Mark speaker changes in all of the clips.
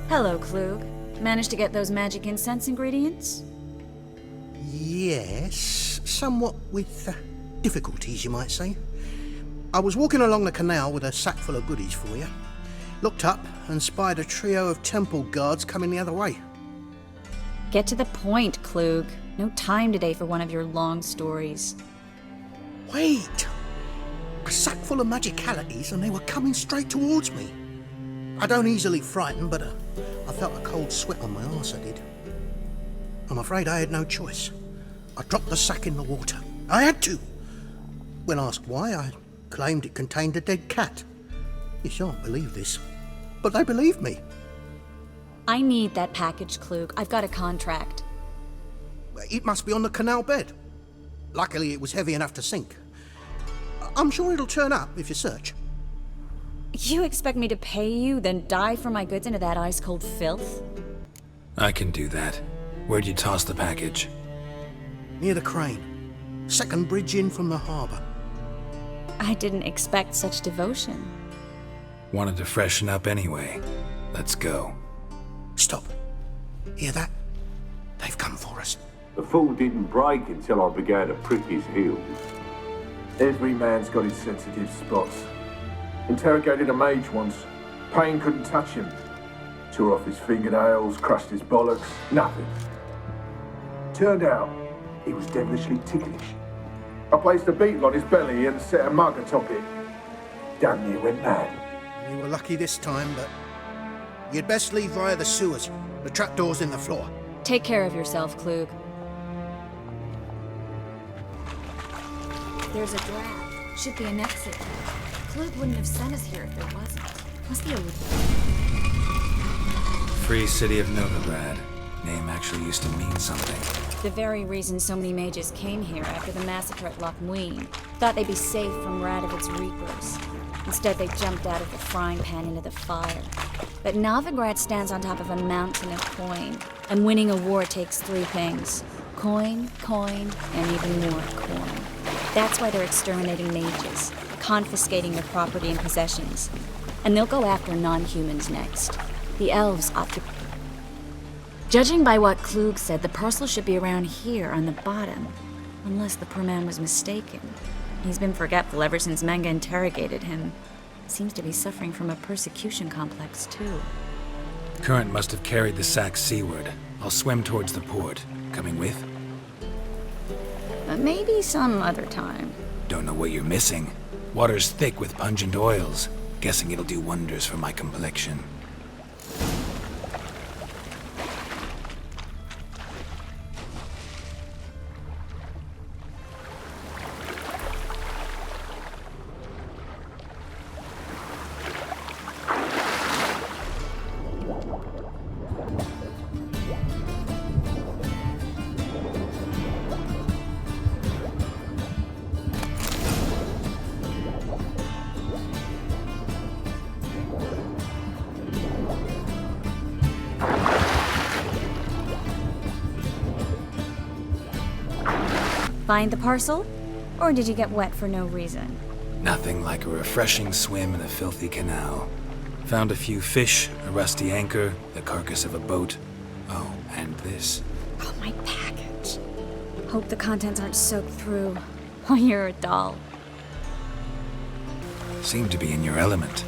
Speaker 1: Hello, Klug. Managed to get those magic incense ingredients?
Speaker 2: Yes, somewhat with difficulties, you might say. I was walking along the canal with a sack full of goodies for you. Looked up and spied a trio of temple guards coming the other way.
Speaker 1: Get to the point, Klug. No time today for one of your long stories.
Speaker 2: Wait! A sack full of magicalities and they were coming straight towards me. I don't easily frighten, but I felt a cold sweat on my arse, I did. I'm afraid I had no choice. I dropped the sack in the water. I had to. When asked why, I claimed it contained a dead cat. You shan't believe this, but they believed me.
Speaker 1: I need that package, Klug. I've got a contract.
Speaker 2: It must be on the canal bed. Luckily, it was heavy enough to sink. I'm sure it'll turn up if you search.
Speaker 1: You expect me to pay you, then dive for my goods into that ice-cold filth?
Speaker 3: I can do that. Where'd you toss the package?
Speaker 2: Near the crane. Second bridge in from the harbour.
Speaker 1: I didn't expect such devotion.
Speaker 3: Wanted to freshen up anyway. Let's go.
Speaker 2: Stop. Hear that? They've come for us.
Speaker 4: The fall didn't break until I began to prick his heels.
Speaker 5: Every man's got his sensitive spots. Interrogated a mage once. Pain couldn't touch him. Tore off his fingernails, crushed his bollocks, nothing. Turned out, he was devilishly ticklish. I placed a beetle on his belly and set a mug atop it. Damn near went mad.
Speaker 2: You were lucky this time, but you'd best leave via the sewers. The trapdoor's in the floor.
Speaker 1: Take care of yourself, Klug. There's a draft. Should be an exit. Klug wouldn't have sent us here if there wasn't. Must be a
Speaker 3: Free City of Novigrad. Name actually used to mean something.
Speaker 1: The very reason so many mages came here after the massacre at Loch Muin. Thought they'd be safe from Radovid's reapers. Instead, they jumped out of the frying pan into the fire. But Novigrad stands on top of a mountain of coin. And winning a war takes three things. Coin, coin, and even more coin. That's why they're exterminating mages, confiscating their property and possessions. And they'll go after non-humans next. The elves ought to... Judging by what Klug said, the parcel should be around here on the bottom. Unless the poor man was mistaken. He's been forgetful ever since Manga interrogated him. Seems to be suffering from a persecution complex, too.
Speaker 3: Current must have carried the sack seaward. I'll swim towards the port. Coming with?
Speaker 1: Maybe some other time.
Speaker 3: Don't know what you're missing. Water's thick with pungent oils. Guessing it'll do wonders for my complexion.
Speaker 1: Find the parcel? Or did you get wet for no reason?
Speaker 3: Nothing like a refreshing swim in a filthy canal. Found a few fish, a rusty anchor, the carcass of a boat. Oh, and this.
Speaker 1: Oh, my package. Hope the contents aren't soaked through. Oh, you're a doll.
Speaker 3: Seem to be in your element.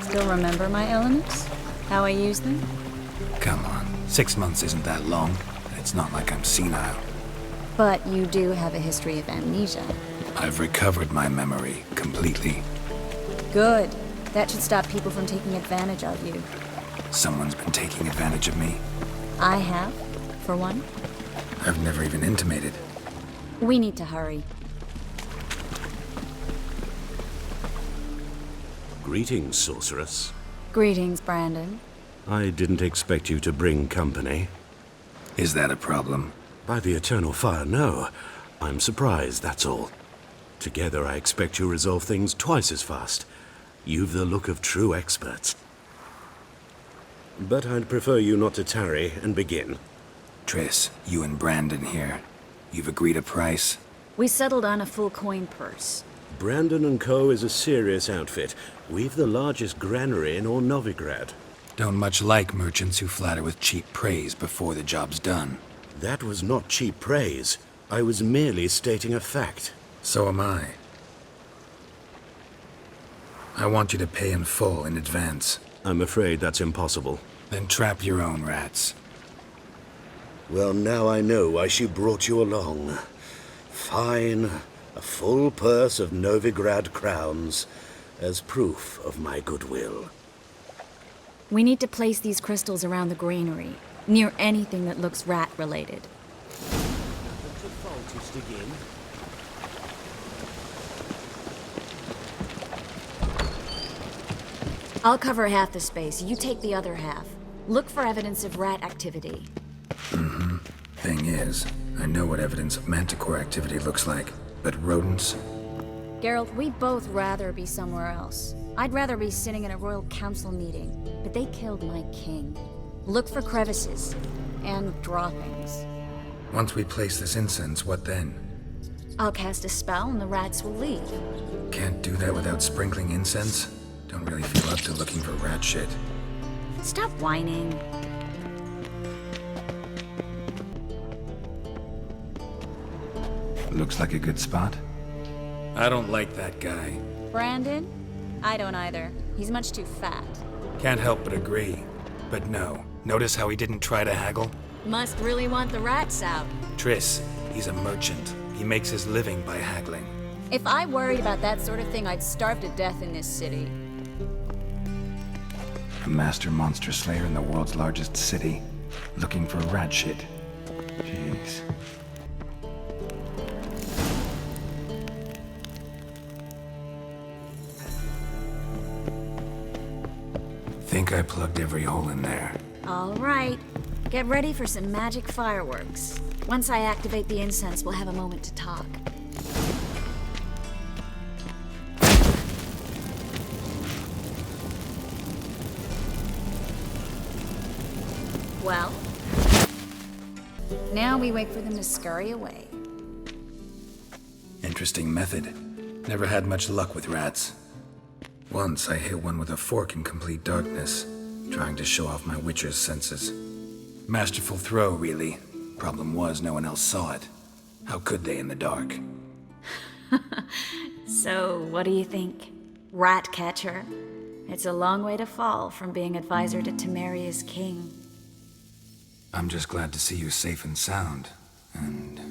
Speaker 1: Still remember my elements? How I use them?
Speaker 3: Come on, 6 months isn't that long. And it's not like I'm senile.
Speaker 1: But you do have a history of amnesia.
Speaker 3: I've recovered my memory completely.
Speaker 1: Good. That should stop people from taking advantage of you.
Speaker 3: Someone's been taking advantage of me.
Speaker 1: I have, for one.
Speaker 3: I've never even intimated.
Speaker 1: We need to hurry.
Speaker 6: Greetings, sorceress.
Speaker 1: Greetings, Brandon.
Speaker 6: I didn't expect you to bring company.
Speaker 3: Is that a problem?
Speaker 6: By the eternal fire, no. I'm surprised, that's all. Together, I expect you resolve things twice as fast. You've the look of true experts. But I'd prefer you not to tarry and begin.
Speaker 3: Triss, you and Brandon here. You've agreed a price?
Speaker 1: We settled on a full coin purse.
Speaker 6: Brandon & Co. is a serious outfit. We've the largest granary in all Novigrad.
Speaker 3: Don't much like merchants who flatter with cheap praise before the job's done.
Speaker 6: That was not cheap praise. I was merely stating a fact.
Speaker 3: So am I. I want you to pay in full in advance.
Speaker 6: I'm afraid that's impossible.
Speaker 3: Then trap your own rats.
Speaker 6: Well, now I know why she brought you along. Fine. A full purse of Novigrad crowns as proof of my goodwill.
Speaker 1: We need to place these crystals around the granary, near anything that looks rat-related. I'll cover half the space, you take the other half. Look for evidence of rat activity.
Speaker 3: Thing is, I know what evidence of manticore activity looks like, but rodents?
Speaker 1: Geralt, we'd both rather be somewhere else. I'd rather be sitting in a royal council meeting, but they killed my king. Look for crevices and droppings.
Speaker 3: Once we place this incense, what then?
Speaker 1: I'll cast a spell and the rats will leave.
Speaker 3: Can't do that without sprinkling incense? Don't really feel up to looking for rat shit.
Speaker 1: Stop whining.
Speaker 3: Looks like a good spot. I don't like that guy.
Speaker 1: Brandon? I don't either. He's much too fat.
Speaker 3: Can't help but agree. But no. Notice how he didn't try to haggle?
Speaker 1: Must really want the rats out.
Speaker 3: Triss, he's a merchant. He makes his living by haggling.
Speaker 1: If I worried about that sort of thing, I'd starve to death in this city.
Speaker 3: A master monster slayer in the world's largest city, looking for rat shit. Jeez. Think I plugged every hole in there.
Speaker 1: All right. Get ready for some magic fireworks. Once I activate the incense, we'll have a moment to talk. Well, now we wait for them to scurry away.
Speaker 3: Interesting method. Never had much luck with rats. Once I hit one with a fork in complete darkness, trying to show off my witcher's senses. Masterful throw, really. Problem was, no one else saw it. How could they in the dark?
Speaker 1: So, what do you think? Rat catcher? It's a long way to fall from being advisor to Temeria's king.
Speaker 3: I'm just glad to see you safe and sound, and...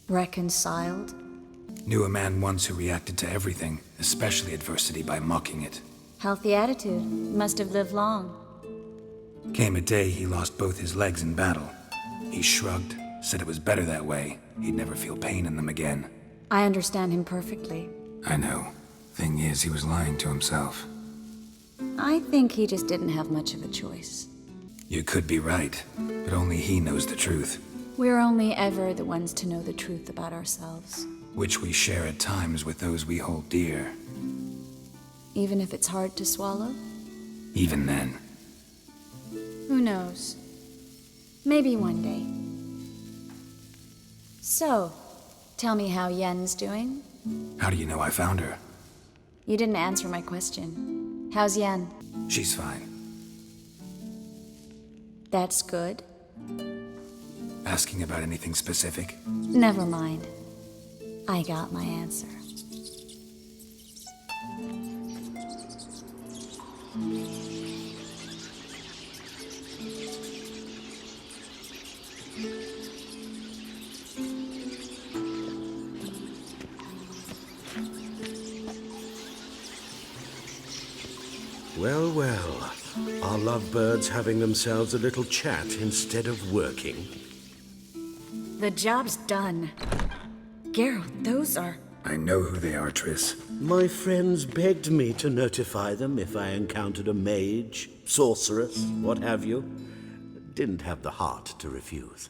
Speaker 1: Reconciled?
Speaker 3: Knew a man once who reacted to everything, especially adversity, by mocking it.
Speaker 1: Healthy attitude. Must have lived long.
Speaker 3: Came a day he lost both his legs in battle. He shrugged, said it was better that way. He'd never feel pain in them again.
Speaker 1: I understand him perfectly.
Speaker 3: I know. Thing is, he was lying to himself.
Speaker 1: I think he just didn't have much of a choice.
Speaker 3: You could be right, but only he knows the truth.
Speaker 1: We're only ever the ones to know the truth about ourselves.
Speaker 3: Which we share at times with those we hold dear.
Speaker 1: Even if it's hard to swallow?
Speaker 3: Even then.
Speaker 1: Who knows? Maybe one day. So, tell me how Yen's doing?
Speaker 3: How do you know I found her?
Speaker 1: You didn't answer my question. How's Yen?
Speaker 3: She's fine.
Speaker 1: That's good.
Speaker 3: Asking about anything specific?
Speaker 1: Never mind. I got my answer.
Speaker 6: Well, well. Are lovebirds having themselves a little chat instead of working?
Speaker 1: The job's done. Geralt, those are...
Speaker 3: I know who they are, Triss.
Speaker 6: My friends begged me to notify them if I encountered a mage, sorceress, what have you. Didn't have the heart to refuse.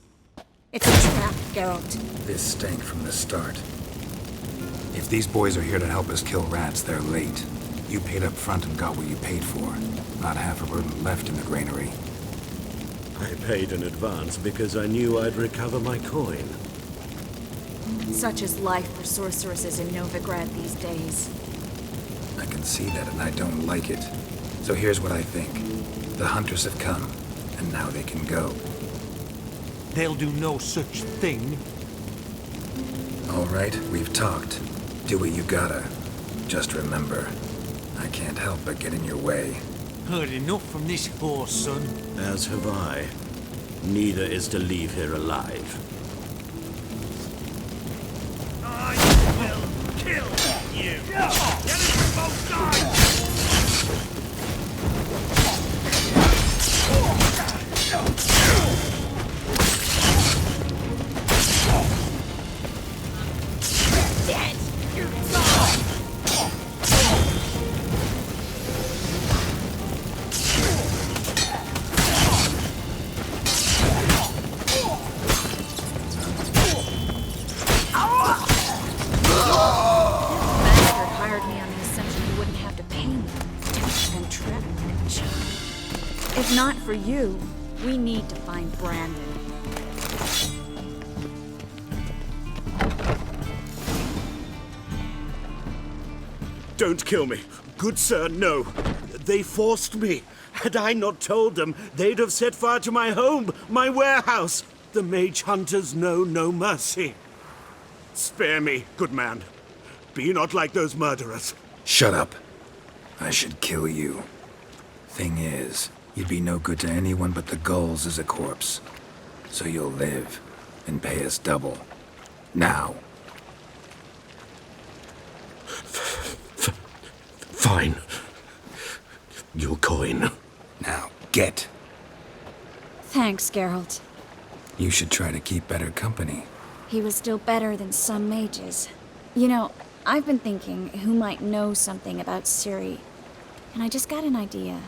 Speaker 1: It's a trap, Geralt.
Speaker 3: This stank from the start. If these boys are here to help us kill rats, they're late. You paid up front and got what you paid for. Not half a rodent left in the granary.
Speaker 6: I paid in advance because I knew I'd recover my coin.
Speaker 1: Such is life for sorceresses in Novigrad these days.
Speaker 3: I can see that and I don't like it. So here's what I think. The hunters have come, and now they can go.
Speaker 7: They'll do no such thing.
Speaker 3: All right, we've talked. Do what you gotta. Just remember, I can't help but get in your way.
Speaker 7: Heard enough from this horse, son.
Speaker 6: As have I. Neither is to leave here alive.
Speaker 7: I will kill you. Get it, both sides.
Speaker 1: If not for you, we need to find Brandon.
Speaker 6: Don't kill me. Good sir, no. They forced me. Had I not told them, they'd have set fire to my home, my warehouse. The mage hunters know no mercy. Spare me, good man. Be not like those murderers.
Speaker 3: Shut up. I should kill you. Thing is, you'd be no good to anyone but the gulls as a corpse. So you'll live and pay us double. Now.
Speaker 6: Fine. Your coin.
Speaker 3: Now, get.
Speaker 1: Thanks, Geralt.
Speaker 3: You should try to keep better company.
Speaker 1: He was still better than some mages. You know, I've been thinking who might know something about Ciri. And I just got an idea.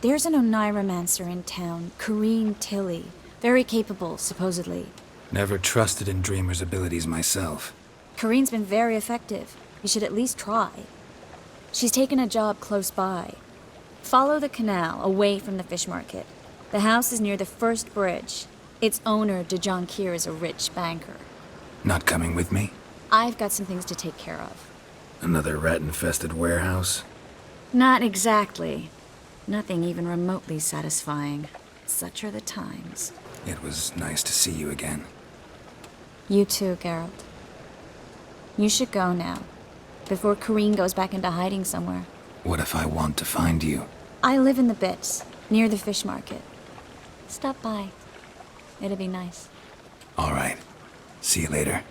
Speaker 1: There's an Oneiromancer in town, Corrine Tilly. Very capable, supposedly.
Speaker 3: Never trusted in Dreamer's abilities myself.
Speaker 1: Corrine's been very effective. You should at least try. She's taken a job close by. Follow the canal, away from the fish market. The house is near the first bridge. Its owner, Dejon Kier, is a rich banker.
Speaker 3: Not coming with me?
Speaker 1: I've got some things to take care of.
Speaker 3: Another rat-infested warehouse?
Speaker 1: Not exactly. Nothing even remotely satisfying. Such are the times.
Speaker 3: It was nice to see you again.
Speaker 1: You too, Geralt. You should go now, before Corrine goes back into hiding somewhere.
Speaker 3: What if I want to find you?
Speaker 1: I live in the Bits, near the fish market. Stop by. It'll be nice.
Speaker 3: All right. See you later.